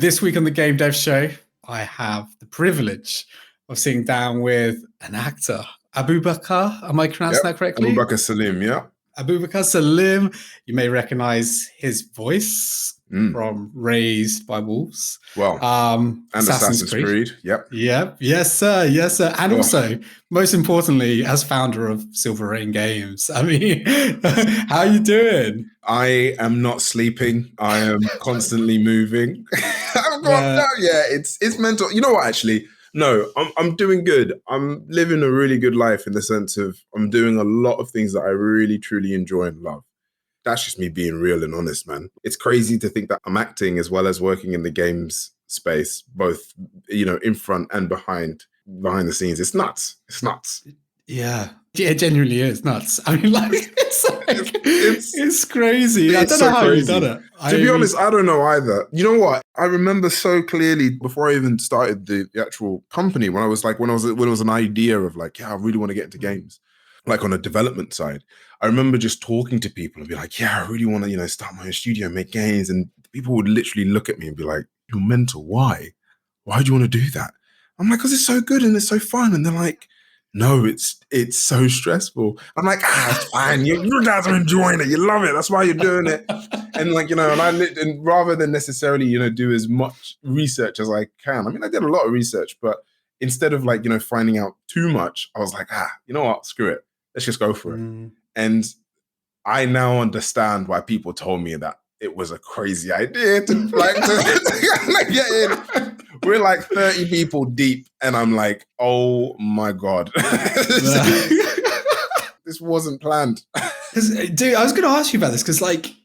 This week on the Game Dev Show, I have the privilege of sitting down with an actor, Abubakar. Am I pronouncing that correctly? Abubakar Salim, yeah. Abubakar Salim. You may recognize his voice from Raised by Wolves. Well, and Assassin's Creed. Yep. Yes, sir. Yes, sir. And also, most importantly, as founder of Silver Rain Games. I mean, how are you doing? I am not sleeping. I am constantly moving. It's mental. You know what, actually? No, I'm doing good. I'm living a really good life in the sense of I'm doing a lot of things that I really, truly enjoy and love. That's just me being real and honest, man. It's crazy to think that I'm acting as well as working in the games space, both, in front and behind the scenes. It's nuts. It's nuts. Yeah, it genuinely is nuts. I mean, it's crazy. I don't know how you've done it. To be honest, I don't know either. You know what? I remember so clearly before I even started the actual company, when it was an idea of I really want to get into games, on a development side. I remember just talking to people and be like, I really want to, start my own studio and make games. And people would literally look at me and be like, you're mental. Why? Why do you want to do that? I'm like, because it's so good and it's so fun. And they're like, no, it's so stressful. I'm like, it's fine. You guys are enjoying it. You love it. That's why you're doing it. And and rather than necessarily, do as much research as I can. I mean, I did a lot of research, but instead of finding out too much, I was like, you know what? Screw it. Let's just go for it. And I now understand why people told me that it was a crazy idea to get in. We're 30 people deep, and I'm like, oh my God. This wasn't planned. Dude, I was going to ask you about this because,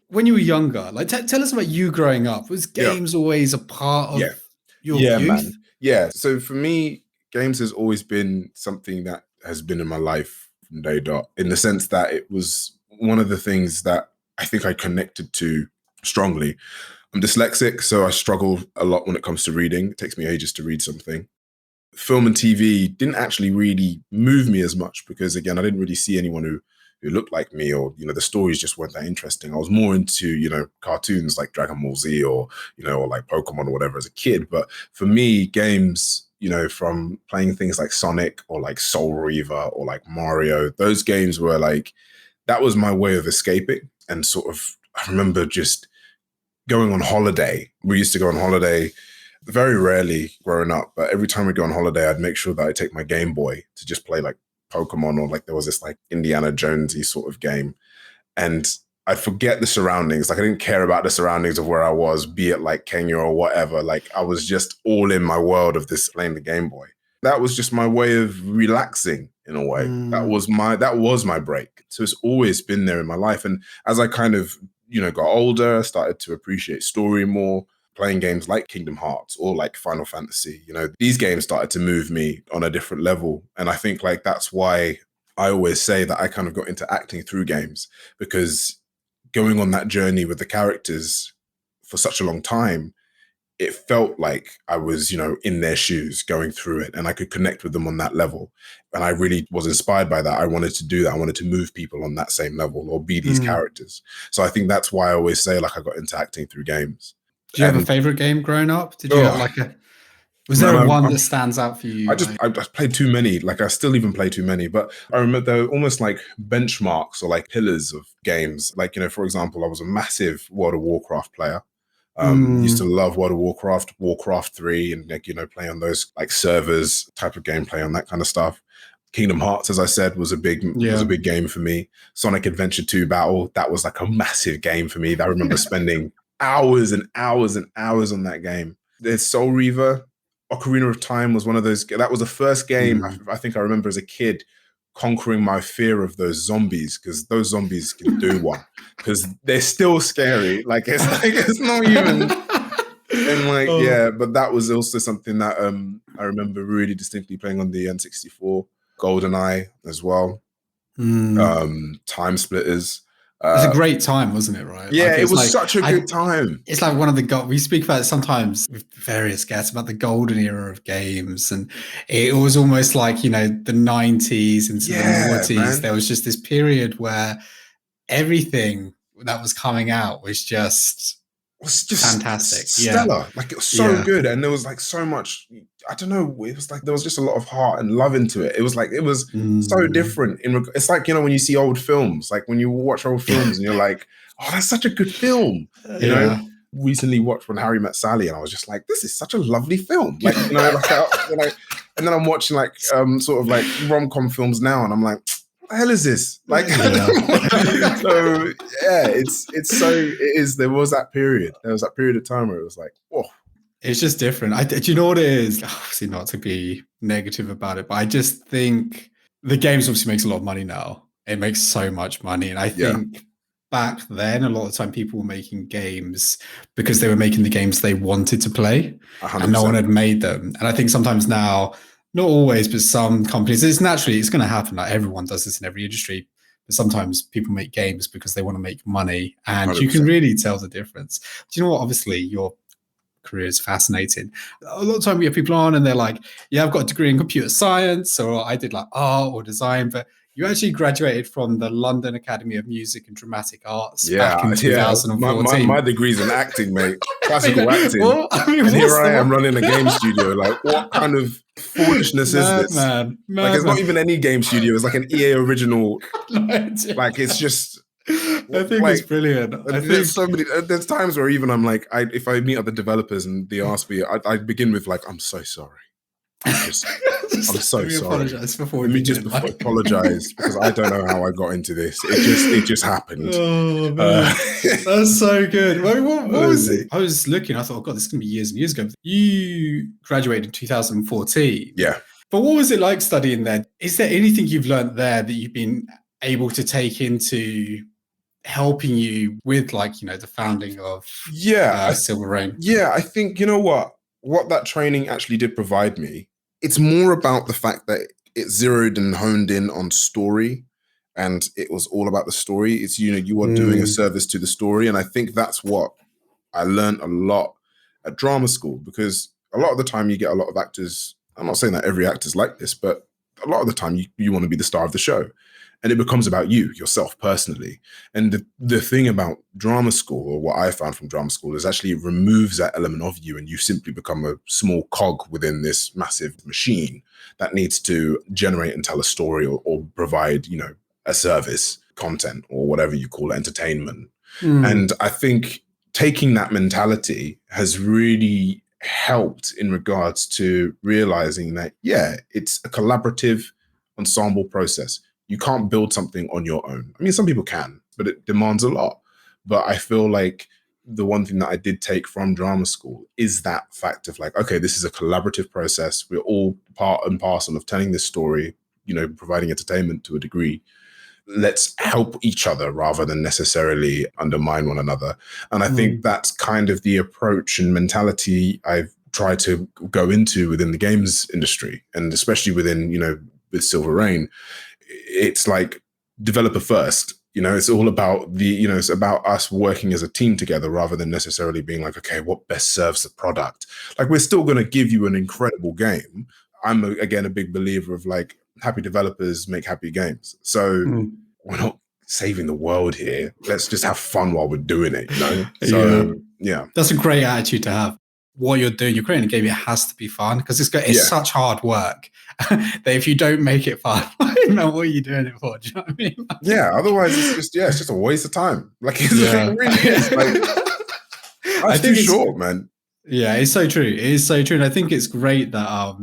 when you were younger, tell us about you growing up. Was games always a part of your youth? Man. Yeah. So for me, games has always been something that has been in my life from day dot, in the sense that it was one of the things that I think I connected to strongly. I'm dyslexic, so I struggle a lot when it comes to reading. It takes me ages to read something. Film and TV didn't actually really move me as much because, again, I didn't really see anyone who looked like me, or, the stories just weren't that interesting. I was more into, cartoons like Dragon Ball Z or Pokemon or whatever as a kid. But for me, games, from playing things like Sonic or Soul Reaver or Mario, those games were that was my way of escaping. And sort of, I remember just going on holiday. We used to go on holiday very rarely growing up, but every time we go on holiday, I'd make sure that I take my Game Boy to just play Pokemon, or there was this Indiana Jonesy sort of game. And I'd forget the surroundings. I didn't care about the surroundings of where I was, be it Kenya or whatever. I was just all in my world of this playing the Game Boy. That was just my way of relaxing in a way. That was my break. So it's always been there in my life. And as I kind of, got older, started to appreciate story more, playing games like Kingdom Hearts or Final Fantasy, these games started to move me on a different level. And I think that's why I always say that I kind of got into acting through games, because going on that journey with the characters for such a long time, it felt like I was, in their shoes going through it, and I could connect with them on that level. And I really was inspired by that. I wanted to do that. I wanted to move people on that same level or be these characters. So I think that's why I always say I got into acting through games. Do you have a favorite game growing up? Did you have was there one that stands out for you? I just played too many. I still even play too many, but I remember there were almost benchmarks or pillars of games. For example, I was a massive World of Warcraft player. Used to love World of Warcraft, Warcraft 3, and play on those servers type of gameplay on that kind of stuff. Kingdom Hearts, as I said, was a big game for me. Sonic Adventure 2 Battle, that was a massive game for me. I remember spending hours and hours and hours on that game. There's Soul Reaver, Ocarina of Time was one of those. That was the first game I think I remember as a kid conquering my fear of those zombies, because those zombies can do one, because they're still scary. It's not even. And but that was also something that I remember really distinctly playing on the N64, GoldenEye as well, Time Splitters. It was a great time, wasn't it? Right? Yeah, it was such a good time. It's one of the we speak about it sometimes with various guests about the golden era of games, and it was almost the 90s into the noughties. Man. There was just this period where everything that was coming out was just was just Fantastic. stellar. Like, it was so good. And there was like so much, I don't know, it was like there was just a lot of heart and love into it. It was like, it was so different. It's like, you know, when you see old films, like when you watch old films and you're like, oh, that's such a good film. You know, recently watched When Harry Met Sally, and I was just like, this is such a lovely film. Like, you know, like, and then I'm watching like sort of like rom-com films now, and I'm like, what the hell is this? Like, so yeah, it is. There was that period. There was that period of time where it was like, whoa. It's just different. Do you know what it is? Obviously, not to be negative about it, but I just think the games obviously makes a lot of money now. It makes so much money, and I think back then, a lot of the time, people were making games because they were making the games they wanted to play, 100%. and no one had made them. And I think sometimes now, not always, but some companies, it's going to happen. Like, everyone does this in every industry. But sometimes people make games because they want to make money, and 100%. You can really tell the difference. Do you know what? Obviously, your career is fascinating. A lot of time we have people on and they're like, yeah, I've got a degree in computer science, or I did like art or design, but you actually graduated from the London Academy of Music and Dramatic Arts back in 2014. My degree's in acting, mate. Classical acting. Well, and here I am running a game studio. Like, what kind of foolishness is this? Like, it's not even any game studio. It's like an EA original. Like, it's just... I think it's brilliant. There's times where even I'm like, if I meet other developers and they ask me, I begin with like, I'm so sorry. I'm so sorry. Apologize before we apologize because I don't know how I got into this. It just happened. Oh man, that's so good. What was it? I was looking. I thought, oh god, this is gonna be years and years ago. You graduated in 2014. Yeah. But what was it like studying there? Is there anything you've learned there that you've been able to take into helping you with, like, you know, the founding of Silver Rain? Yeah, I think, you know what that training actually did provide me, it's more about the fact that it zeroed and honed in on story, and it was all about the story. It's, you know, you are doing a service to the story. And I think that's what I learned a lot at drama school, because a lot of the time you get a lot of actors, I'm not saying that every actor's like this, but a lot of the time you want to be the star of the show. And it becomes about you, yourself personally. And the thing about drama school, or what I found from drama school, is actually it removes that element of you, and you simply become a small cog within this massive machine that needs to generate and tell a story, or provide, you know, a service, content, or whatever you call it, entertainment. And I think taking that mentality has really helped in regards to realizing that, yeah, it's a collaborative ensemble process. You can't build something on your own. I mean, some people can, but it demands a lot. But I feel like the one thing that I did take from drama school is that fact of like, okay, this is a collaborative process. We're all part and parcel of telling this story, you know, providing entertainment to a degree. Let's help each other rather than necessarily undermine one another. And I think that's kind of the approach and mentality I've tried to go into within the games industry, and especially within, you know, with Silver Rain. It's like developer first, you know, it's all about it's about us working as a team together rather than necessarily being like, okay, what best serves the product? Like, we're still going to give you an incredible game. I'm again a big believer of like, happy developers make happy games. So we're not saving the world here. Let's just have fun while we're doing it, you know? So yeah. That's a great attitude to have. What you're doing, you're creating a game, it has to be fun, because it's such hard work that if you don't make it fun, I don't know what you're doing it for. Do you know what I mean? Yeah, otherwise it's just a waste of time. Like, it really is. Like, that's too short, man. Yeah, it's so true. It is so true. And I think it's great that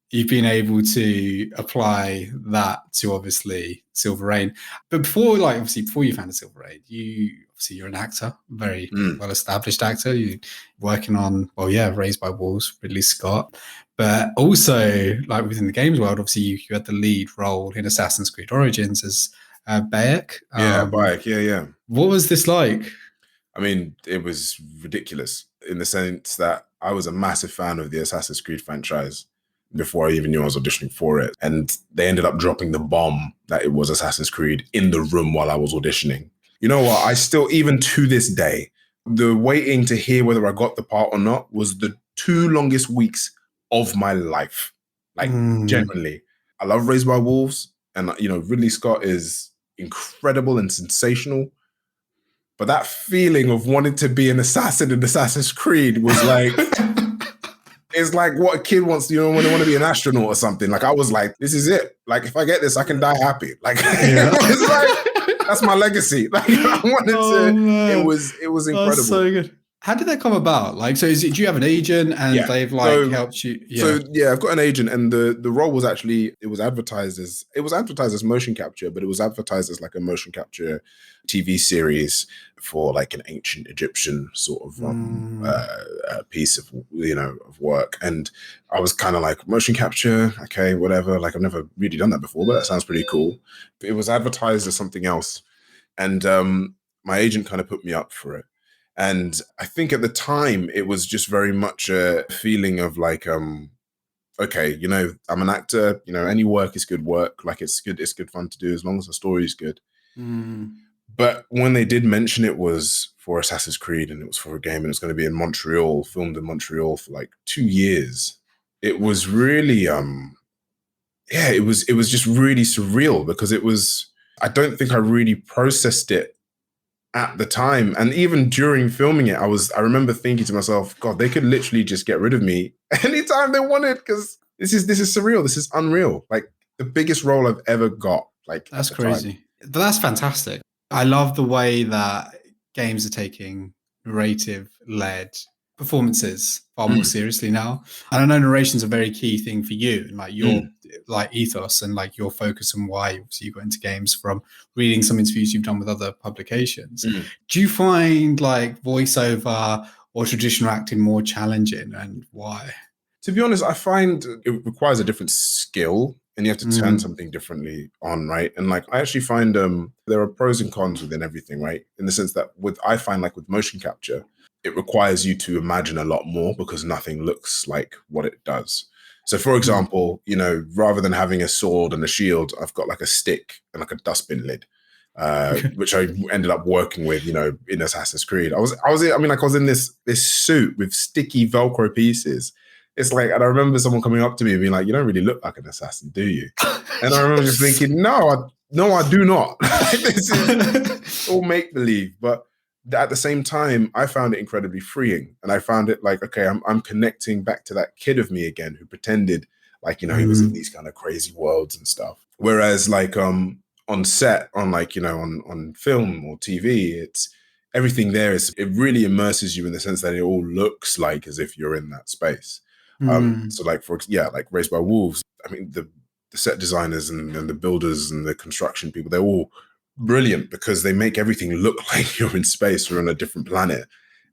you've been able to apply that to obviously Silver Rain. But before you founded Silver Rain, you're an actor, very well-established actor. You're working on, Raised by Wolves, Ridley Scott. But also, like, within the games world, obviously you had the lead role in Assassin's Creed Origins as Bayek. Bayek, yeah. What was this like? I mean, it was ridiculous in the sense that I was a massive fan of the Assassin's Creed franchise before I even knew I was auditioning for it. And they ended up dropping the bomb that it was Assassin's Creed in the room while I was auditioning. You know what? I still, even to this day, the waiting to hear whether I got the part or not was the 2 longest weeks of my life. Like, genuinely. I love Raised by Wolves. And, you know, Ridley Scott is incredible and sensational. But that feeling of wanting to be an assassin in Assassin's Creed was like, it's like what a kid wants, when they want to be an astronaut or something. Like, I was like, this is it. Like, if I get this, I can die happy. Like, it's like, that's my legacy. Like, I wanted to, man. It was incredible. That's so good. How did that come about? Like, so do you have an agent and they've helped you? Yeah. So yeah, I've got an agent, and the role was actually, it was advertised as motion capture, but it was advertised as like a motion capture TV series for like an ancient Egyptian sort of piece of of work. And I was kind of like, motion capture, okay, whatever. Like, I've never really done that before, but that sounds pretty cool. But it was advertised as something else, and my agent kind of put me up for it. And I think at the time it was just very much a feeling of like, okay, I'm an actor, any work is good work. Like, it's good fun to do as long as the story is good. But when they did mention it was for Assassin's Creed and it was for a game and it's going to be in Montreal, filmed in Montreal for like 2 years, it was really, it was just really surreal, because I don't think I really processed it at the time. And even during filming it, I remember thinking to myself, God, they could literally just get rid of me anytime they wanted, because this is surreal. This is unreal. Like, the biggest role I've ever got. Like, that's crazy. But that's fantastic. I love the way that games are taking narrative-led performances far more seriously now. And I know narration's a very key thing for you, and like your like ethos and like your focus and why obviously you got into games from reading some interviews you've done with other publications. Do you find like voiceover or traditional acting more challenging, and why? To be honest, I find it requires a different skill, and you have to turn something differently on, right? And like, I actually find there are pros and cons within everything, right? In the sense that I find like with motion capture, it requires you to imagine a lot more, because nothing looks like what it does. So for example, rather than having a sword and a shield, I've got like a stick and like a dustbin lid, which I ended up working with, in Assassin's Creed. I was in this suit with sticky Velcro pieces. It's like, and I remember someone coming up to me and being like, you don't really look like an assassin, do you? And I remember just thinking, no, I do not. This is all make-believe. But at the same time, I found it incredibly freeing. And I found it like, okay, I'm connecting back to that kid of me again, who pretended like, he was in these kind of crazy worlds and stuff. Whereas like on set, on like, on film or TV, it's everything there it really immerses you in the sense that it all looks like as if you're in that space. So like, like Raised by Wolves, I mean, the set designers and the builders and the construction people, they're all brilliant, because they make everything look like you're in space or on a different planet.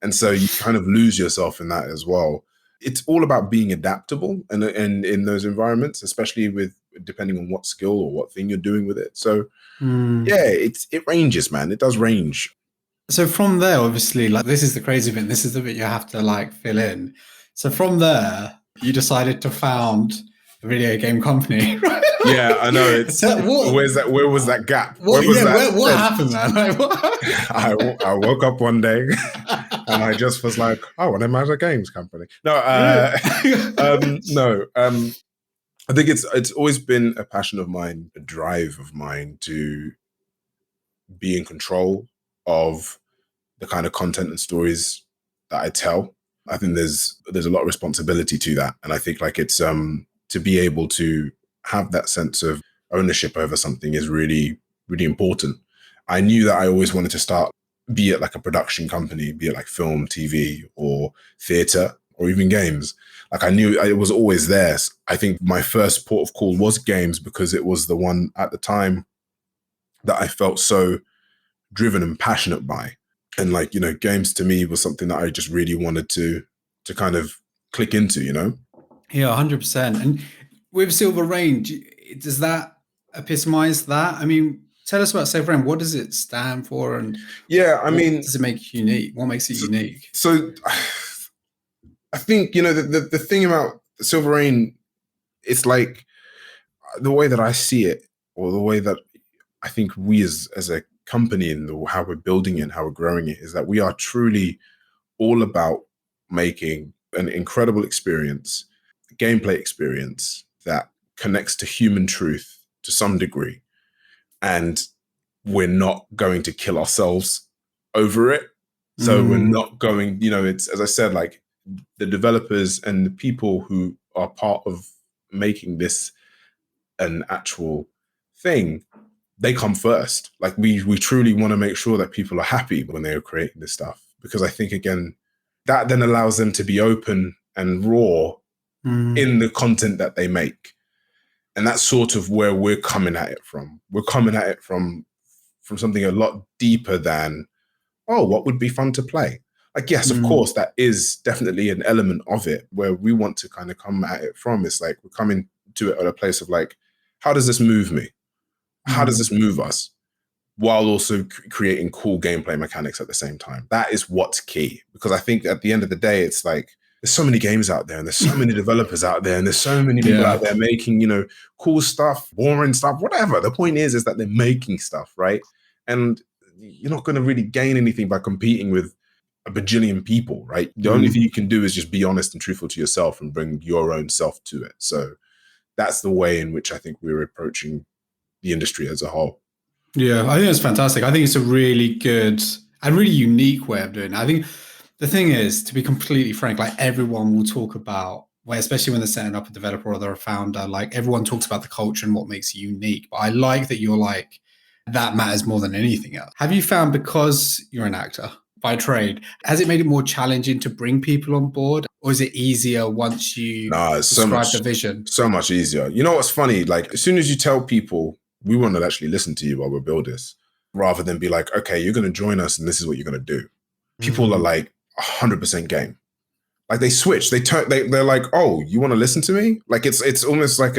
And so you kind of lose yourself in that as well. It's all about being adaptable and in those environments, especially depending on what skill or what thing you're doing with it. So it ranges, man. It does range. So from there, obviously, like, this is the crazy bit. This is the bit you have to like fill in. So from there, you decided to found a video game company, right? Yeah, I know. Where was that gap? What happened, man? Like, I woke up one day and I just was like, I want to manage a games company. No, no. I think it's always been a passion of mine, a drive of mine to be in control of the kind of content and stories that I tell. I think there's a lot of responsibility to that. And I think like it's to be able to have that sense of ownership over something is really, really important. I knew that I always wanted to start, be it like a production company, be it like film, TV, or theater, or even games. Like, I knew it was always there. I think my first port of call was games, because it was the one at the time that I felt so driven and passionate by. And like, games to me was something that I just really wanted to kind of click into, Yeah, 100%. And with Silver Rain, does that epitomize that? I mean, tell us about Silver Rain. What does it stand for? And does it make it unique? What makes it unique? So I think, the thing about Silver Rain, it's like the way that I see it, or the way that I think we as a company and how we're building it and how we're growing it, is that we are truly all about making an incredible experience, gameplay experience that connects to human truth to some degree. And we're not going to kill ourselves over it. So we're not going, it's, as I said, like the developers and the people who are part of making this an actual thing, they come first. Like we truly want to make sure that people are happy when they are creating this stuff. Because I think, again, that then allows them to be open and raw in the content that they make. And that's sort of where we're coming at it from. We're coming at it from something a lot deeper than, oh, what would be fun to play? Like, yes, of course, that is definitely an element of it where we want to kind of come at it from. It's like we're coming to it at a place of like, how does this move me? How does this move us? While also creating cool gameplay mechanics at the same time. That is what's key. Because I think at the end of the day, it's like, there's so many games out there and there's so many developers out there and there's so many people out there making, cool stuff, boring stuff, whatever. The point is that they're making stuff, right? And you're not going to really gain anything by competing with a bajillion people, right? The only thing you can do is just be honest and truthful to yourself and bring your own self to it. So that's the way in which I think we're approaching the industry as a whole. Yeah, I think it's fantastic. I think it's a really good and really unique way of doing it. I think the thing is, to be completely frank, like everyone will talk about, well, especially when they're setting up a developer or they're a founder, like everyone talks about the culture and what makes it unique. But I like that you're like, that matters more than anything else. Have you found, because you're an actor by trade, has it made it more challenging to bring people on board? Or is it easier once you describe the vision? So much easier. You know what's funny? Like, as soon as you tell people, we want to actually listen to you while we build this, rather than be like, okay, you're going to join us and this is what you're going to do. People are like 100% game. Like they switch, they're like, oh, you want to listen to me? Like it's almost like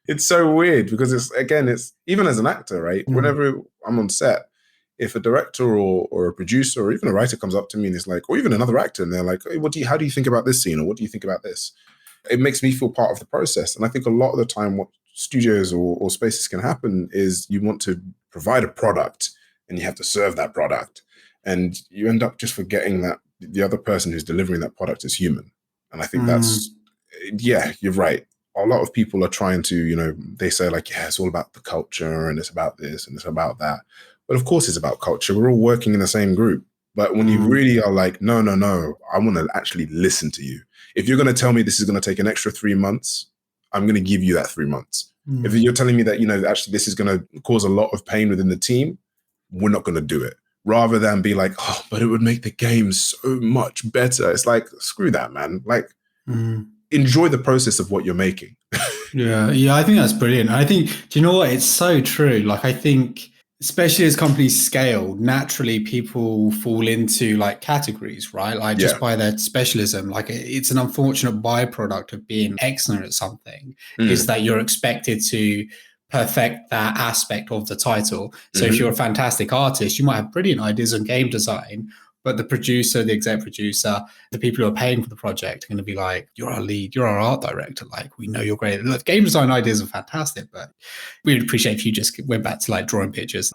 it's so weird because it's even as an actor, right? Whenever I'm on set, if a director or a producer or even a writer comes up to me and is like, or even another actor, and they're like, hey, how do you think about this scene? Or what do you think about this? It makes me feel part of the process. And I think a lot of the time what studios or spaces can happen is you want to provide a product and you have to serve that product. And you end up just forgetting that the other person who's delivering that product is human. And I think that's, you're right. A lot of people are trying to, they say like, yeah, it's all about the culture and it's about this and it's about that. But of course it's about culture. We're all working in the same group. But when you really are like, no, I want to actually listen to you. If you're going to tell me this is going to take an extra 3 months, I'm going to give you that 3 months. If you're telling me that, actually this is going to cause a lot of pain within the team, we're not going to do it. Rather than be like, oh, but it would make the game so much better. It's like, screw that, man. Like, enjoy the process of what you're making. Yeah, I think that's brilliant. I think, do you know what? It's so true. Like, I think, especially as companies scale, naturally people fall into like categories, right? Like just by their specialism. Like it's an unfortunate byproduct of being excellent at something is that you're expected to perfect that aspect of the title. So if you're a fantastic artist, you might have brilliant ideas on game design, but the producer, the exec producer, the people who are paying for the project are going to be like, you're our lead, you're our art director. Like, we know you're great. Look, game design ideas are fantastic, but we would appreciate if you just went back to like drawing pictures.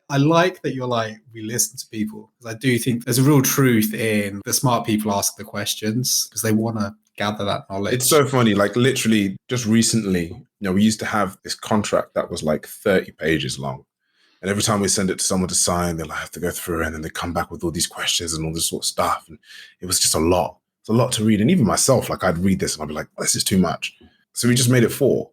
I like that you're like, we listen to people, because I do think there's a real truth in the smart people ask the questions because they want to gather that knowledge. It's so funny. Like literally just recently, we used to have this contract that was like 30 pages long. And every time we send it to someone to sign, they'll have to go through it and then they come back with all these questions and all this sort of stuff. And it was just a lot. It's a lot to read. And even myself, like I'd read this and I'd be like, this is too much. So we just made it 4.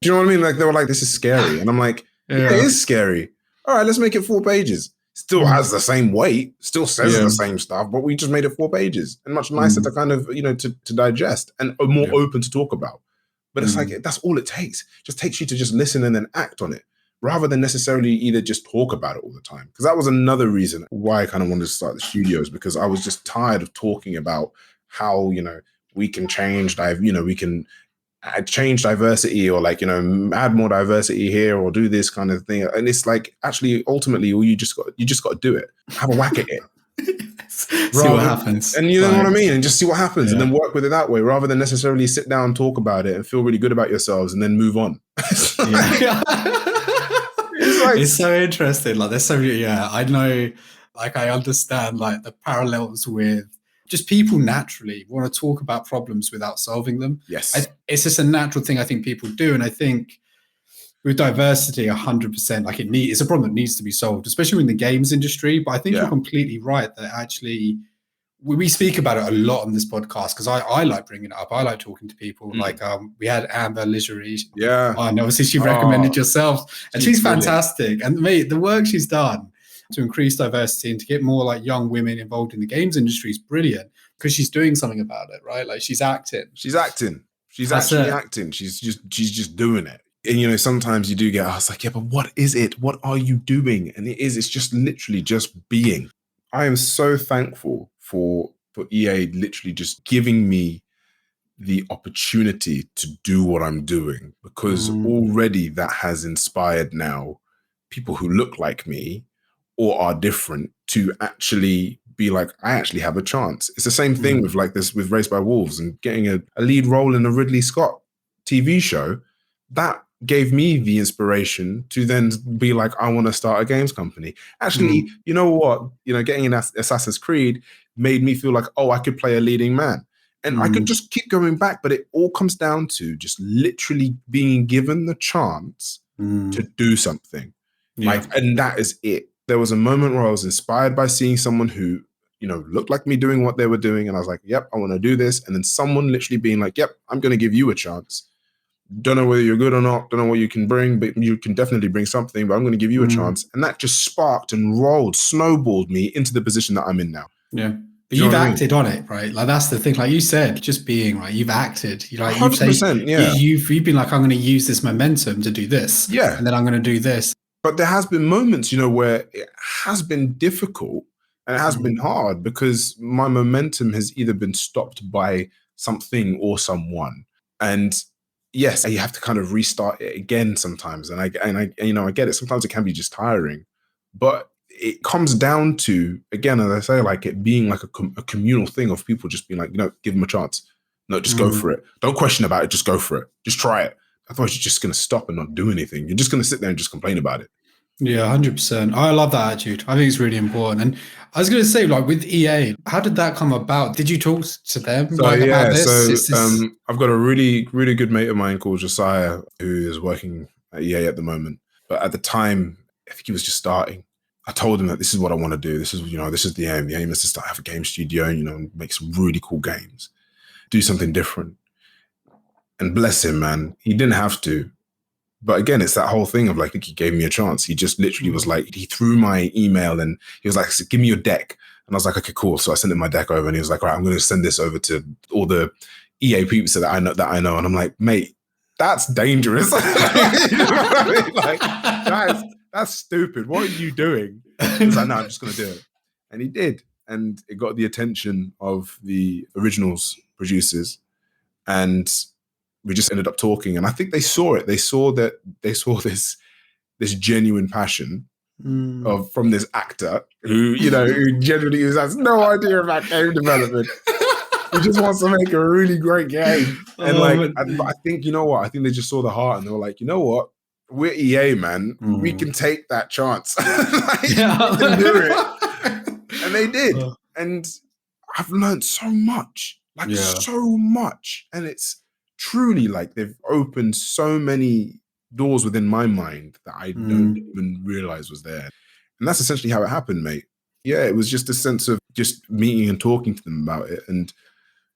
Do you know what I mean? Like they were like, this is scary. And I'm like, yeah, it is scary. All right, let's make it 4 pages. Still has the same weight, still says the same stuff, but we just made it 4 pages and much nicer to kind of, to digest and more open to talk about. But it's like, that's all it takes. It just takes you to just listen and then act on it, rather than necessarily either just talk about it all the time. Because that was another reason why I kind of wanted to start the studios, because I was just tired of talking about how, we can change, we can change diversity or like, add more diversity here or do this kind of thing. And it's like, actually, ultimately, you just got to do it. Have a whack at it. See what happens. And you know what I mean? And just see what happens and then work with it that way, rather than necessarily sit down, talk about it and feel really good about yourselves and then move on. It's so interesting. Like there's so many, I know, like I understand like the parallels with just people naturally want to talk about problems without solving them. Yes. It's just a natural thing I think people do. And I think with diversity, 100%, like it's a problem that needs to be solved, especially in the games industry. But I think you're completely right that actually we speak about it a lot on this podcast because I like bringing it up. I like talking to people. Like we had Amber Ligerie. Yeah. And obviously she recommended yourself. And she's fantastic. And mate, the work she's done to increase diversity and to get more like young women involved in the games industry is brilliant because she's doing something about it, right? Like she's acting. She's acting. She's actually acting. She's just doing it. And, you know, sometimes you do get asked like, yeah, but what is it? What are you doing? And it's just literally just being. I am so thankful for EA literally just giving me the opportunity to do what I'm doing, because already that has inspired now people who look like me or are different to actually be like, I actually have a chance. It's the same thing with like this, with Raised by Wolves and getting a lead role in a Ridley Scott TV show. That gave me the inspiration to then be like, I want to start a games company. Actually, you know what? You know, getting in Assassin's Creed made me feel like, oh, I could play a leading man. And I could just keep going back, but it all comes down to just literally being given the chance to do something. Like, and that is it. There was a moment where I was inspired by seeing someone who, you know, looked like me doing what they were doing. And I was like, yep, I want to do this. And then someone literally being like, yep, I'm going to give you a chance. Don't know whether you're good or not. Don't know what you can bring, but you can definitely bring something, but I'm going to give you a chance. And that just sparked and snowballed me into the position that I'm in now. Yeah. But you've acted on it, right? Like that's the thing. Like you said, just being right. You've acted. You like 100%, you've been like, I'm going to use this momentum to do this. Yeah. And then I'm going to do this. But there has been moments, you know, where it has been difficult and it has been hard because my momentum has either been stopped by something or someone. And yes, you have to kind of restart it again sometimes. And I you know, I get it. Sometimes it can be just tiring, but it comes down to, again, as I say, like it being like a communal thing of people just being like, you know, give them a chance. No, just go for it. Don't question about it. Just go for it. Just try it. Otherwise, you're just going to stop and not do anything. You're just going to sit there and just complain about it. Yeah, 100%. I love that attitude. I think it's really important. And I was going to say, like with EA, how did that come about? Did you talk to them about this? I've got a really, really good mate of mine called Josiah who is working at EA at the moment. But at the time, I think he was just starting. I told him that this is what I want to do. This is, you know, this is the aim. The aim is to have a game studio, you know, make some really cool games, do something different. And bless him, man, he didn't have to. But again, it's that whole thing of like, he gave me a chance. He just literally was like, he threw my email and he was like, give me your deck. And I was like, okay, cool. So I sent him my deck over and he was like, all right, I'm going to send this over to all the EA people so that I know. And I'm like, mate, that's dangerous. You know what I mean? Like, that's stupid. What are you doing? He was like, no, I'm just going to do it. And he did. And it got the attention of the originals producers. And we just ended up talking. And I think they saw it. They saw this genuine passion from this actor who, you know, who genuinely has no idea about game development. He just wants to make a really great game. And I think, you know what? I think they just saw the heart and they were like, you know what? We're EA, man. We can take that chance. We can do it. And they did. And I've learned so much, so much. And it's truly like they've opened so many doors within my mind that I don't even realize was there. And that's essentially how it happened, mate. Yeah, it was just a sense of just meeting and talking to them about it and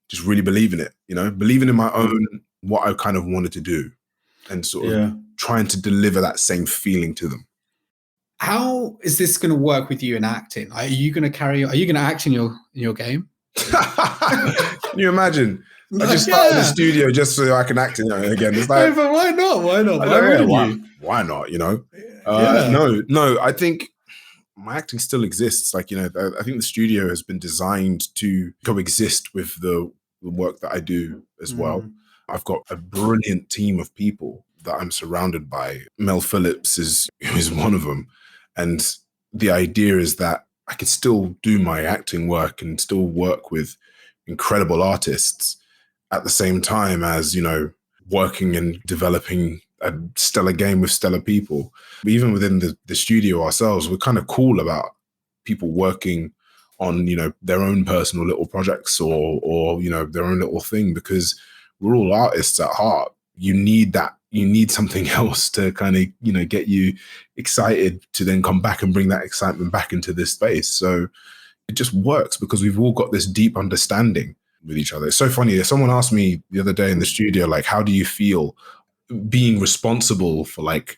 just really believing it, you know, believing in my own, what I kind of wanted to do and sort of trying to deliver that same feeling to them. How is this going to work with you in acting? Are you going to act in your game? Can you imagine? I just started in the studio just so I can act in it again. It's like, but why not? Why not? You know? No. I think my acting still exists. Like, you know, I think the studio has been designed to coexist with the work that I do as well. I've got a brilliant team of people that I'm surrounded by. Mel Phillips is one of them, and the idea is that I can still do my acting work and still work with incredible artists at the same time as, you know, working and developing a stellar game with stellar people. But even within the studio ourselves, we're kind of cool about people working on, you know, their own personal little projects or you know, their own little thing, because we're all artists at heart. You need that you need something else to kind of, get you excited to then come back and bring that excitement back into this space. So it just works because we've all got this deep understanding with each other. It's so funny. Someone asked me the other day in the studio, like, how do you feel being responsible for like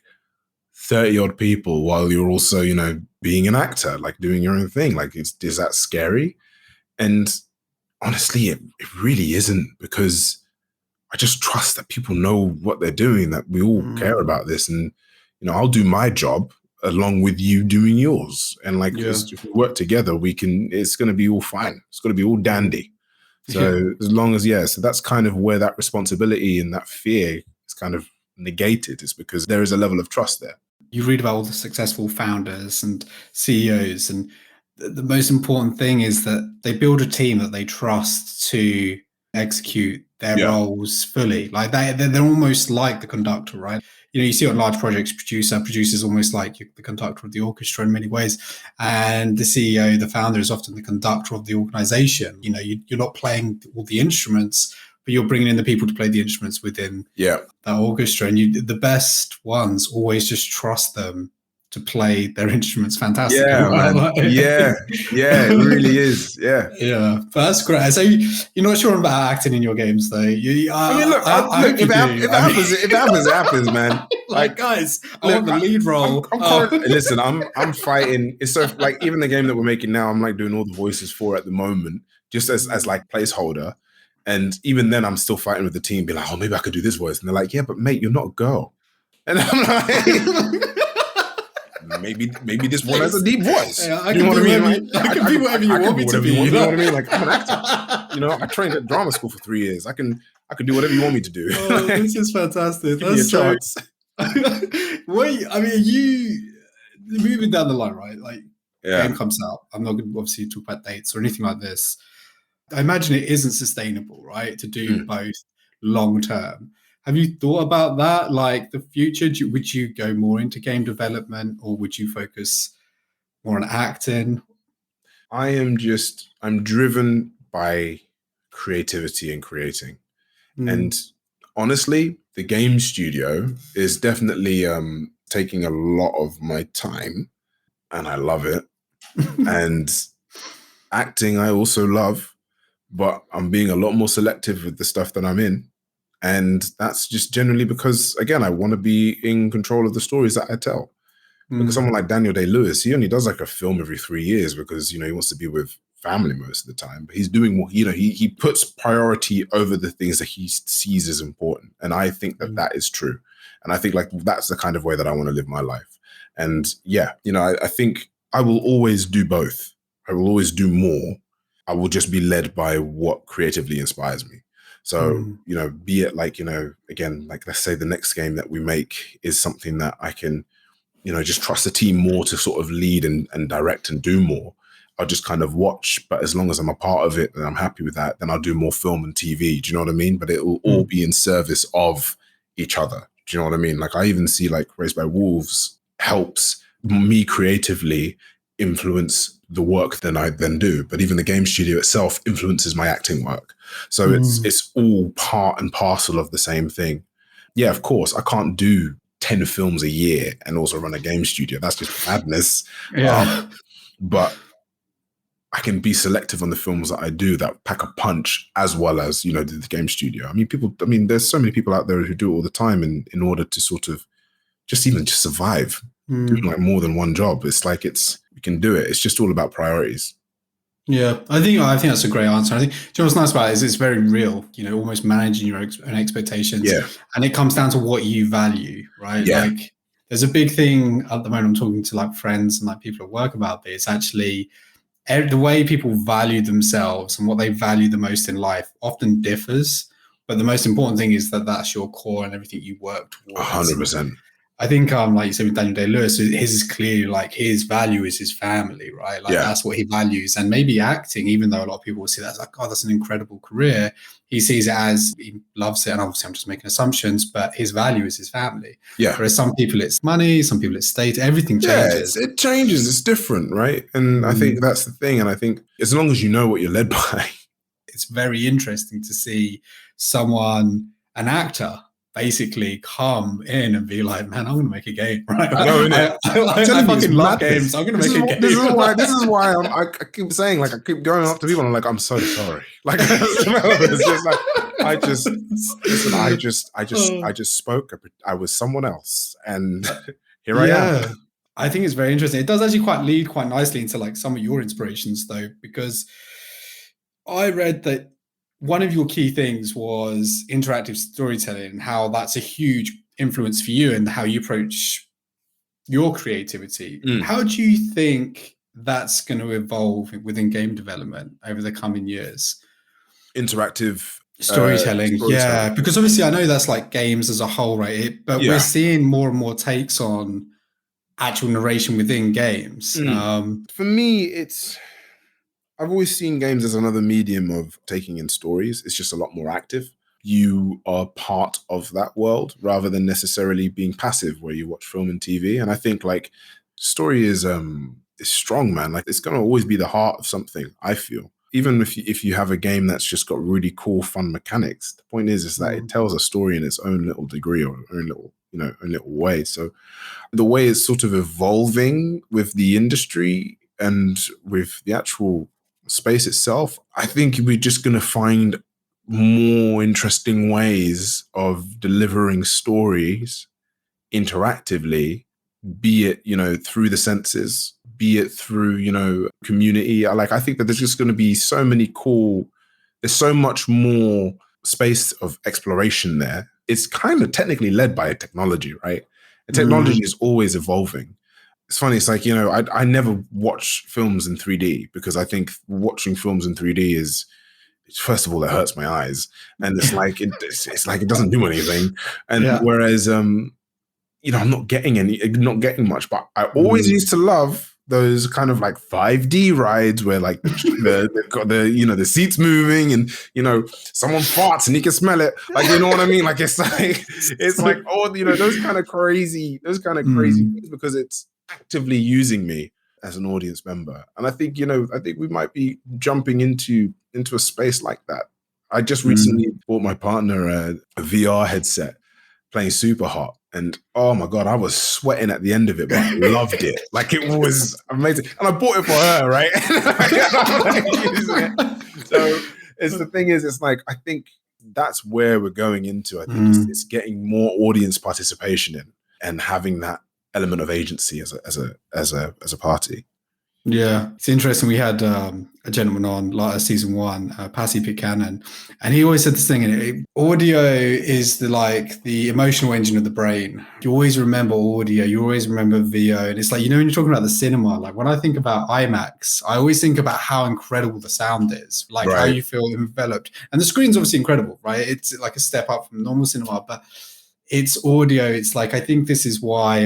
30 odd people while you're also, being an actor, like doing your own thing? Like, is that scary? And honestly, it really isn't, because I just trust that people know what they're doing, that we all care about this. And, I'll do my job along with you doing yours. And like, if we work together, it's going to be all fine. It's going to be all dandy. So as long as, so that's kind of where that responsibility and that fear is kind of negated, is because there is a level of trust there. You read about all the successful founders and CEOs, and the most important thing is that they build a team that they trust to execute their roles fully. Like they're almost like the conductor, right? You see on large projects, producer's almost like the conductor of the orchestra in many ways. And the CEO, the founder, is often the conductor of the organization. You're not playing all the instruments, but you're bringing in the people to play the instruments within that orchestra. And the best ones always just trust them to play their instruments fantastically. Yeah, man. Yeah, it really is. Yeah. Yeah, but that's great. So you're not sure about acting in your games, though. Look, if it happens, it happens, man. Like, guys, I want the lead role. Listen, I'm fighting. It's so like, even the game that we're making now, I'm like doing all the voices for at the moment, just as like placeholder. And even then, I'm still fighting with the team, be like, oh, maybe I could do this voice. And they're like, yeah, but mate, you're not a girl. And I'm like, maybe this one has a deep voice. Yeah, I can be whatever you want me to be. You know what I mean? Like, I'm an actor. I trained at drama school for 3 years. I can do whatever you want me to do. Oh, this is fantastic. Give me a chance. Wait, I mean, you moving down the line, right? Like, game comes out. I'm not going to obviously talk about dates or anything like this. I imagine it isn't sustainable, right, to do both long term. Have you thought about that, like the future? Would you go more into game development, or would you focus more on acting? I'm driven by creativity and creating. And honestly, the game studio is definitely taking a lot of my time, and I love it. And acting, I also love, but I'm being a lot more selective with the stuff that I'm in. And that's just generally because, again, I want to be in control of the stories that I tell. Because someone like Daniel Day-Lewis, he only does like a film every 3 years because, he wants to be with family most of the time. But he's doing more, he puts priority over the things that he sees as important. And I think that is true. And I think like that's the kind of way that I want to live my life. And I think I will always do both. I will always do more. I will just be led by what creatively inspires me. So, be it like, again, like let's say the next game that we make is something that I can, just trust the team more to sort of lead and direct and do more. I'll just kind of watch, but as long as I'm a part of it and I'm happy with that, then I'll do more film and TV. Do you know what I mean? But it will all be in service of each other. Do you know what I mean? Like I even see like Raised by Wolves helps me creatively influence the work that I then do. But even the game studio itself influences my acting work. So it's all part and parcel of the same thing. Yeah, of course, I can't do 10 films a year and also run a game studio. That's just madness. Yeah. But I can be selective on the films that I do that pack a punch, as well as, the game studio. There's so many people out there who do it all the time in order to sort of just survive, doing like more than one job. It's like we can do it. It's just all about priorities. Yeah, I think that's a great answer. I think what's nice about it is it's very real, almost managing your own expectations. Yeah. And it comes down to what you value, right? Yeah. Like there's a big thing at the moment. I'm talking to like friends and like people at work about this. Actually, the way people value themselves and what they value the most in life often differs. But the most important thing is that that's your core and everything you work towards. 100%. I think, like you said with Daniel Day-Lewis, his is clearly like his value is his family, right? Like that's what he values. And maybe acting, even though a lot of people will see that as like, oh, that's an incredible career, he sees it as he loves it. And obviously I'm just making assumptions, but his value is his family. Yeah. Whereas some people it's money, some people it's state, everything changes. Yeah, it changes. It's different, right? And I think that's the thing. And I think as long as you know what you're led by. It's very interesting to see someone, an actor, basically come in and be like, man, I'm going to make a game, right? I fucking love games. I'm going to make a game. This is why I keep saying, like, I keep going up to people and I'm like, I'm so sorry. Like, it's just like, I just spoke. I was someone else, and here I am. I think it's very interesting. It does actually lead quite nicely into like some of your inspirations, though, because I read that one of your key things was interactive storytelling and how that's a huge influence for you and how you approach your creativity. How do you think that's going to evolve within game development over the coming years? Interactive storytelling. Yeah, because obviously I know that's like games as a whole, right? But we're seeing more and more takes on actual narration within games. For me, I've always seen games as another medium of taking in stories. It's just a lot more active. You are part of that world rather than necessarily being passive where you watch film and TV. And I think like story is strong, man. Like it's going to always be the heart of something, I feel. Even if you have a game that's just got really cool, fun mechanics, the point is that it tells a story in its own little degree or own little way. So the way it's sort of evolving with the industry and with the actual space itself, I think we're just going to find more interesting ways of delivering stories interactively, be it, through the senses, be it through, community. I think that there's just going to be there's so much more space of exploration there. It's kind of technically led by technology, right? And technology is always evolving. It's funny. It's like, I never watch films in 3D because I think watching films in 3D is, first of all, it hurts my eyes. And it's like, it doesn't do anything. And whereas, I'm not getting much, but I always used to love those kind of like 5D rides where like the seats moving and someone farts and you can smell it, like, you know what I mean? Like it's like those kind of crazy things, because it's actively using me as an audience member. And I think we might be jumping into a space like that. I just recently bought my partner a VR headset playing Super Hot. And oh my God, I was sweating at the end of it, but I loved it. Like it was amazing. And I bought it for her, right? So the thing is, it's like, I think that's where we're going into. I think it's getting more audience participation in and having that element of agency as a party. Yeah, it's interesting. We had a gentleman on season 1, Passy Pitcairn, and he always said this thing: audio is the emotional engine of the brain. You always remember audio, you always remember VO, and it's like, when you're talking about the cinema, like when I think about IMAX, I always think about how incredible the sound is, like how you feel enveloped, and the screen's obviously incredible, right? It's like a step up from normal cinema, but it's audio. It's like, I think this is why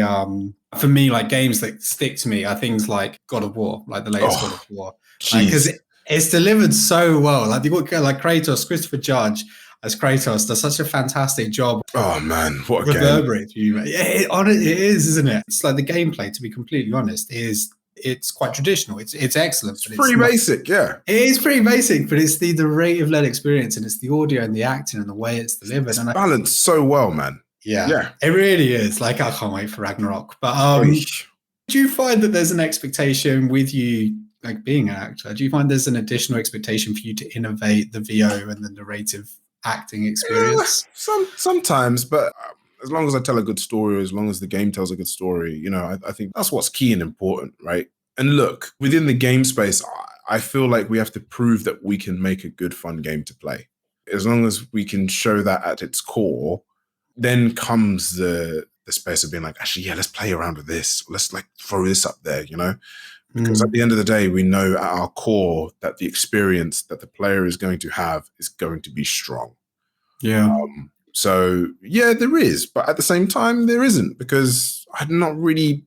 for me, like games that stick to me are things like God of War, like the latest God of War, because it's delivered so well. Like you've got like Kratos, Christopher Judge as Kratos does such a fantastic job. Oh man, what a reverberate game! It is, isn't it? It's like the gameplay, to be completely honest, it's quite traditional. It's excellent. It's pretty basic, yeah. It is pretty basic, but it's the narrative-led experience, and it's the audio and the acting and the way it's delivered. It's balanced so well, man. Yeah, it really is. Like, I can't wait for Ragnarok. But do you find that there's an expectation with you, like being an actor? Do you find there's an additional expectation for you to innovate the VO and the narrative acting experience? Sometimes, but as long as I tell a good story, as long as the game tells a good story, I think that's what's key and important, right? And look, within the game space, I feel like we have to prove that we can make a good, fun game to play. As long as we can show that at its core, then comes the space of being like, actually, yeah, let's play around with this. Let's like throw this up there, because at the end of the day, we know at our core that the experience that the player is going to have is going to be strong. Yeah. So yeah, there is, but at the same time, there isn't, because I'm not really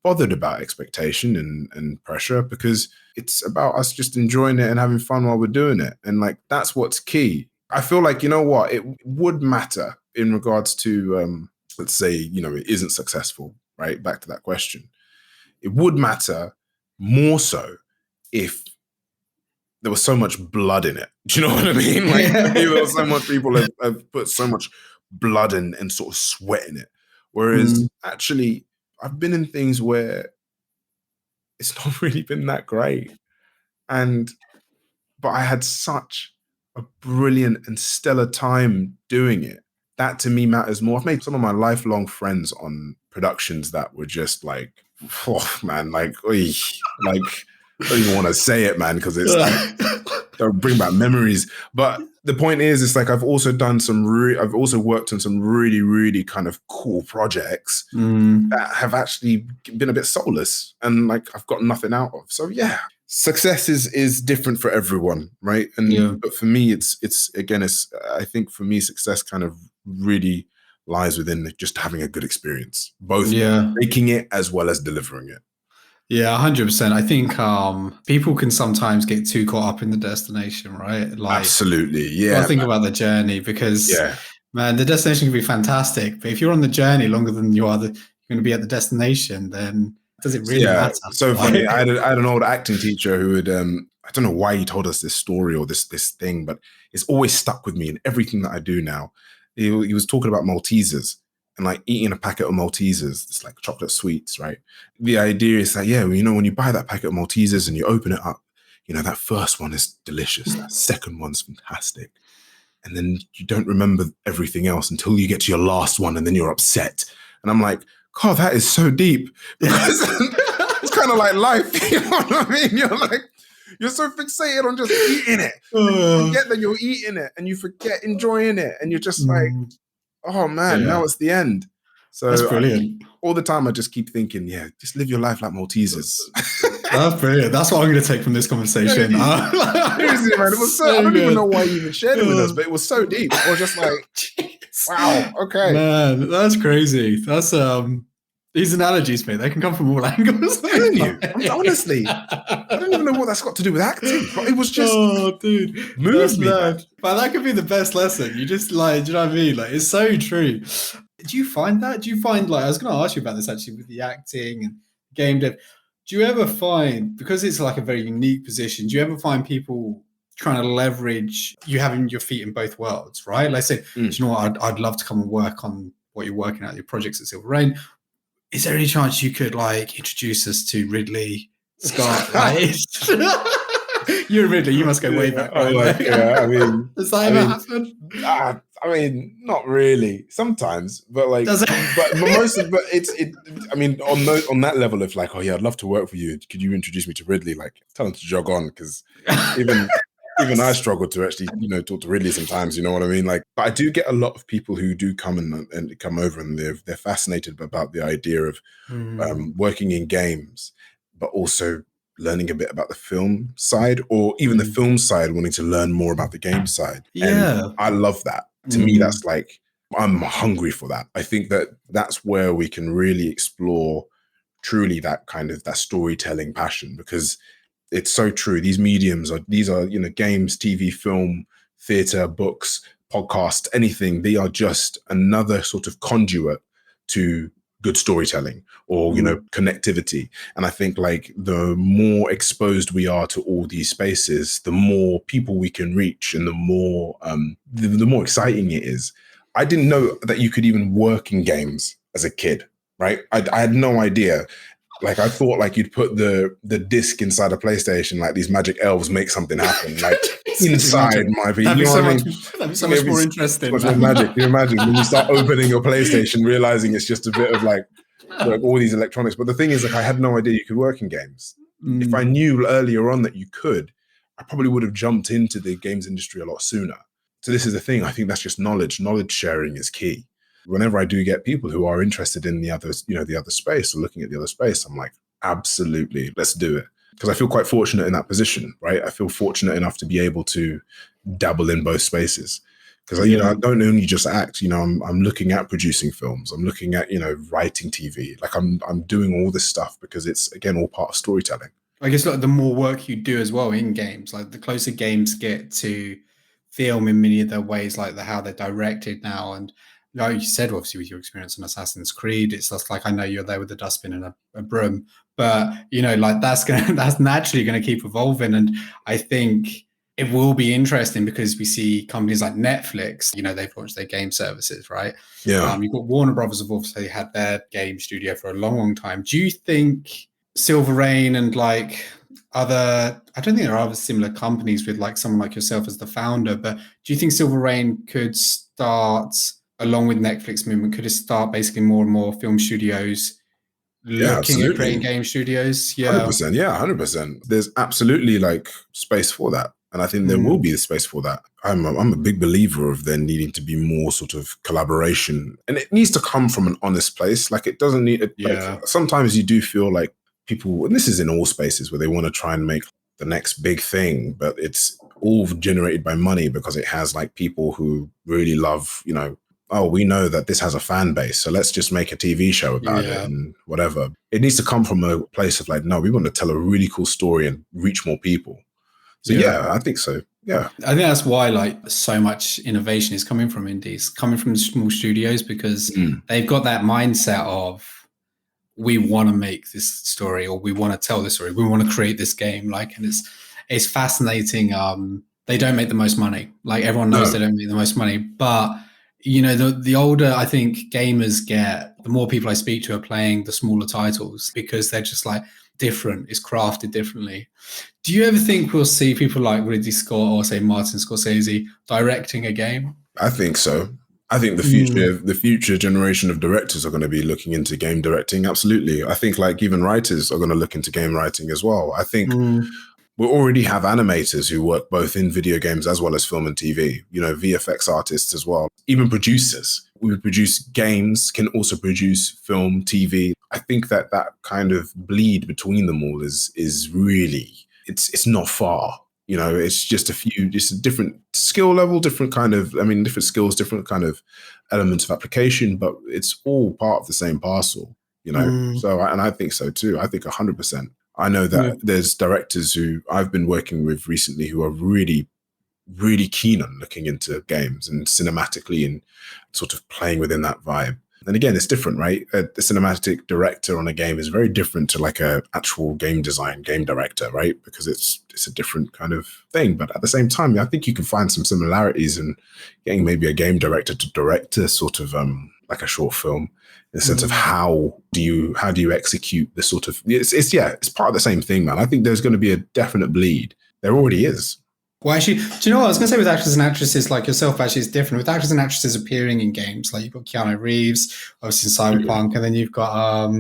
bothered about expectation and pressure, because it's about us just enjoying it and having fun while we're doing it. And like, that's what's key. I feel like, it would matter in regards to, let's say, it isn't successful, right? Back to that question. It would matter more so if there was so much blood in it. Do you know what I mean? Like, there was so much people have put so much blood and sort of sweat in it. Whereas actually, I've been in things where it's not really been that great. But I had such a brilliant and stellar time doing it. That to me matters more. I've made some of my lifelong friends on productions that were just like, oh man, like, oy, like I don't even want to say it, man, because it's they'll bring back memories. But the point is, it's like I've also done I've also worked on some really, really kind of cool projects that have actually been a bit soulless and like I've got nothing out of. So yeah, success is different for everyone, right? And but for me, it's I think for me, success kind of really lies within just having a good experience, both making it as well as delivering it. Yeah, 100%. I think people can sometimes get too caught up in the destination, right? Like, absolutely, yeah. Think about the journey because, man, the destination can be fantastic, but if you're on the journey longer than you're going to be at the destination, then does it really matter? So funny. I had an old acting teacher who would I don't know why he told us this story or this thing, but it's always stuck with me in everything that I do now. He was talking about Maltesers and like eating a packet of Maltesers. It's like chocolate sweets, right? The idea is that, when you buy that packet of Maltesers and you open it up, that first one is delicious. That second one's fantastic. And then you don't remember everything else until you get to your last one and then you're upset. And I'm like, God, that is so deep. Because it's kind of like life. You know what I mean? You're like, you're so fixated on just eating it. You forget that you're eating it and you forget enjoying it. And you're just like, oh man, now it's the end. So that's brilliant. All the time I just keep thinking, just live your life like Maltesers. That's brilliant. That's what I'm going to take from this conversation. Seriously, man. It was so I don't even know why you even shared it with us, but it was so deep. I was just like, wow, okay. Man, that's crazy. That's these analogies, mate, they can come from all angles. I'm telling you. Honestly, I don't even know what that's got to do with acting, but it was just dude, moved me. But that could be the best lesson. You just like, do you know what I mean? Like, it's so true. Do you find that? Do you find, like, I was going to ask you about this actually with the acting and game dev. Do you ever find, because it's like a very unique position, do you ever find people trying to leverage you having your feet in both worlds, right? Like, say, do you know what? I'd love to come and work on what you're working at, your projects at Silver Rain. Is there any chance you could like introduce us to Ridley Scott? You and Ridley, you must go way back. Right? I mean, does that ever happen? I mean, not really. Sometimes, but like, but most of it. I mean, on that level of like, oh yeah, I'd love to work for you. Could you introduce me to Ridley? Like, tell him to jog on, because even I struggle to actually, talk to Ridley sometimes. You know what I mean? Like, but I do get a lot of people who do come and come over, and they're fascinated about the idea of working in games, but also learning a bit about the film side, or even the film side wanting to learn more about the game side. Yeah, and I love that. To me, that's like, I'm hungry for that. I think that that's where we can really explore truly that kind of that storytelling passion, because it's so true. These mediums are games, TV, film, theater, books, podcast, anything. They are just another sort of conduit to good storytelling or, connectivity. And I think like the more exposed we are to all these spaces, the more people we can reach, and the more exciting it is. I didn't know that you could even work in games as a kid, right? I had no idea. Like, I thought like you'd put the disc inside a PlayStation, like these magic elves make something happen. Like inside my video. That'd be so much more interesting. Much more magic. Can you imagine when you start opening your PlayStation, realizing it's just a bit of like all these electronics? But the thing is, like, I had no idea you could work in games. If I knew earlier on that you could, I probably would have jumped into the games industry a lot sooner. So this is the thing. I think that's just knowledge. Knowledge sharing is key. Whenever I do get people who are interested in the other, the other space, or looking at the other space, I'm like, absolutely, let's do it. Because I feel quite fortunate in that position, right? I feel fortunate enough to be able to dabble in both spaces. Because, I don't only just act, I'm looking at producing films. I'm looking at, writing TV. Like I'm doing all this stuff because it's, again, all part of storytelling. I guess like the more work you do as well in games, like the closer games get to film in many of their ways, like how they're directed now. And like you said, obviously, with your experience in Assassin's Creed, it's just like, I know you're there with a dustbin and a broom, but like that's naturally going to keep evolving. And I think it will be interesting because we see companies like Netflix, they've launched their game services, right? Yeah. You've got Warner Brothers have obviously had their game studio for a long, long time. Do you think Silver Rain and like I don't think there are other similar companies with like someone like yourself as the founder, but do you think Silver Rain could start, along with Netflix movement, could it start basically more and more film studios looking at creating game studios? 100%. Yeah, 100%. There's absolutely like space for that. And I think there will be a space for that. I'm a big believer of there needing to be more sort of collaboration. And it needs to come from an honest place. Like it doesn't need, like, sometimes you do feel like people, and this is in all spaces, where they want to try and make the next big thing, but it's all generated by money because it has like people who really love, oh, we know that this has a fan base, so let's just make a TV show about it and whatever. It needs to come from a place of like, no, we want to tell a really cool story and reach more people. So yeah, I think so. Yeah. I think that's why like so much innovation is coming from indies, coming from the small studios, because they've got that mindset of, we want to make this story, or we want to tell this story, we want to create this game. Like, and it's fascinating. They don't make the most money. Like everyone knows they don't make the most money, but the older I think gamers get, the more people I speak to are playing the smaller titles because they're just like different. It's crafted differently. Do you ever think we'll see people like Ridley Scott or say Martin Scorsese directing a game? I think so. I think the future generation of directors are going to be looking into game directing. Absolutely. I think like even writers are going to look into game writing as well. I think we already have animators who work both in video games as well as film and TV, VFX artists as well, even producers. We produce games, can also produce film, TV. I think that kind of bleed between them all is really, it's not far. It's just just a different skill level, different skills, different kind of elements of application, but it's all part of the same parcel, So, and I think so too. I think 100%. I know that there's directors who I've been working with recently who are really, really keen on looking into games and cinematically and sort of playing within that vibe. And again, it's different, right? A cinematic director on a game is very different to like a actual game director, right? Because it's a different kind of thing. But at the same time, I think you can find some similarities in getting maybe a game director to direct a sort of like a short film, in the sense of how do you execute the sort of, it's part of the same thing, man. I think there's going to be a definite bleed. There already is. Well, actually, do you know what I was going to say with actors and actresses like yourself? Actually, it's different with actors and actresses appearing in games. Like you've got Keanu Reeves, obviously in Cyberpunk, and then you've got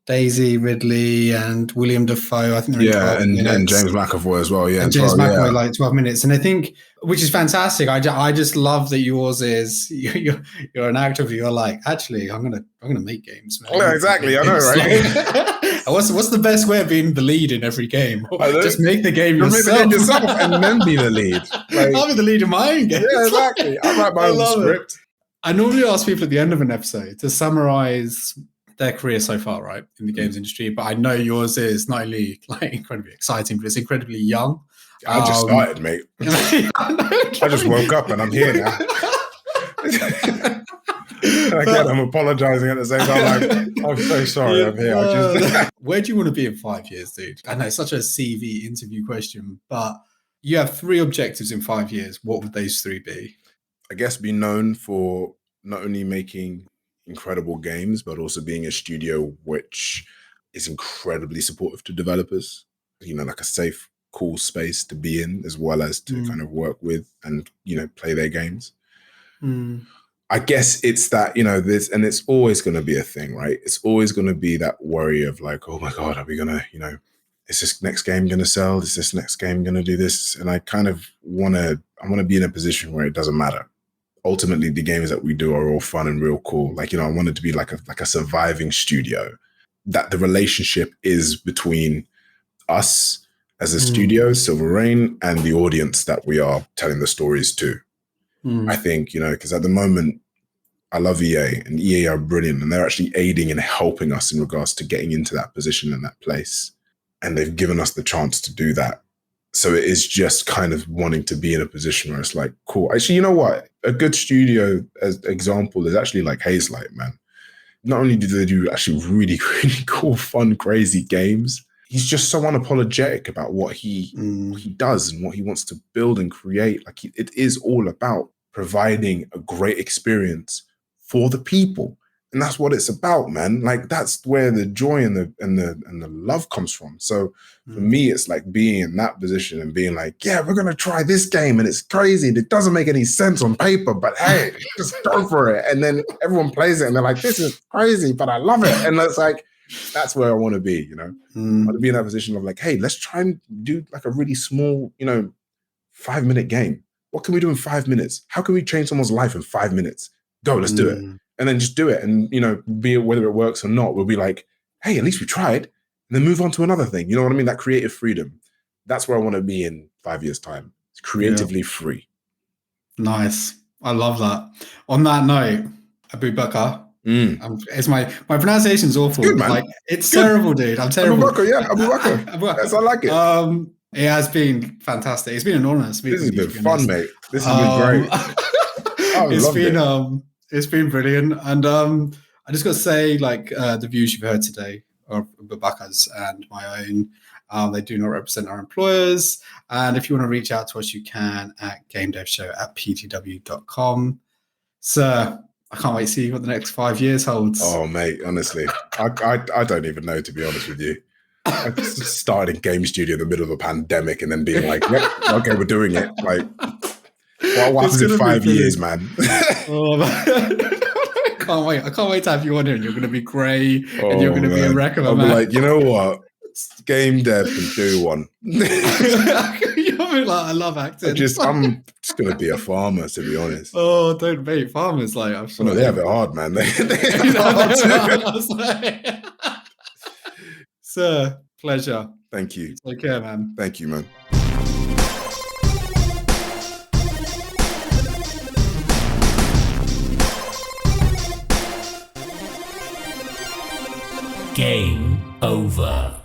Daisy Ridley and William Dafoe. I think they're in 12 minutes. And James McAvoy as well. Yeah, and James McAvoy like 12 minutes. And I think, which is fantastic. I just love that yours is you're an actor. But you're like, actually, I'm gonna make games. Man. Yeah, exactly. I know, right? What's the best way of being the lead in every game? Just make the game yourself. Make the game yourself and then be the lead. Like, I'll be the lead in my own game. Yeah, exactly. I write my own script. I normally ask people at the end of an episode to summarize their career so far, right, in the games industry. But I know yours is not only like incredibly exciting, but it's incredibly young. I just started, mate. I just woke up and I'm here now. Again, I'm apologizing at the same time. Like, I'm so sorry, I'm here. Where do you want to be in 5 years, dude? I know it's such a CV interview question, but you have 3 objectives in 5 years. What would those 3 be? I guess be known for not only making incredible games, but also being a studio which is incredibly supportive to developers. Like a safe, cool space to be in, as well as to kind of work with and, play their games. I guess it's that, and it's always going to be a thing, right? It's always going to be that worry of like, oh my God, are we going to, is this next game going to sell? Is this next game going to do this? And I kind of want to be in a position where it doesn't matter. Ultimately, the games that we do are all fun and real cool. Like, I want it to be like a surviving studio, that the relationship is between us as a studio, Silver Rain, and the audience that we are telling the stories to. I think, because at the moment, I love EA, and EA are brilliant, and they're actually aiding and helping us in regards to getting into that position and that place. And they've given us the chance to do that. So it is just kind of wanting to be in a position where it's like, cool. Actually, you know what? A good studio as example is actually like Hazelight, man. Not only do they do actually really, really cool, fun, crazy games, he's just so unapologetic about what he does and what he wants to build and create. Like it is all about providing a great experience for the people. And that's what it's about, man. Like that's where the joy and the love comes from. So for me, it's like being in that position and being like, yeah, we're gonna try this game and it's crazy and it doesn't make any sense on paper, but hey, just go for it. And then everyone plays it and they're like, this is crazy, but I love it. And it's like, that's where I want to be, you know. I want to be in that position of like, hey, let's try and do like a really small, 5-minute game. What can we do in 5 minutes? How can we change someone's life in 5 minutes? Go, let's do it. And then just do it. And, be it whether it works or not, we'll be like, hey, at least we tried. And then move on to another thing. You know what I mean? That creative freedom. That's where I want to be in 5 years' time. It's creatively free. Nice. I love that. On that note, Abubakar, it's my pronunciation's awful. Good, man. Like it's terrible, dude. I'm terrible. Abubakar. Yes, I like it. It has been fantastic. It's been an honor. This has been fun, mate. This has been great. It's been brilliant. And I just got to say, like the views you've heard today are Abubakar's and my own. They do not represent our employers. And if you want to reach out to us, you can at gamedevshow@ptw.com. Sir, I can't wait to see what the next 5 years holds. Oh, mate, honestly, I don't even know, to be honest with you. I just started in game studio in the middle of a pandemic and then being like, yep, okay, we're doing it. Like, what happens in 5 years, man? Oh, man. I can't wait to have you on here and you're going to be grey and you're going to be a wreck of a man. I'll be like, you know what? Game dev can do one. You're like, I love acting. I'm just going to be a farmer, to be honest. Oh, don't be farmers. Like, I'm sorry. No, they have it hard, man. They have it hard too. Sir, pleasure. Thank you. Take care, man. Thank you, man. Game over.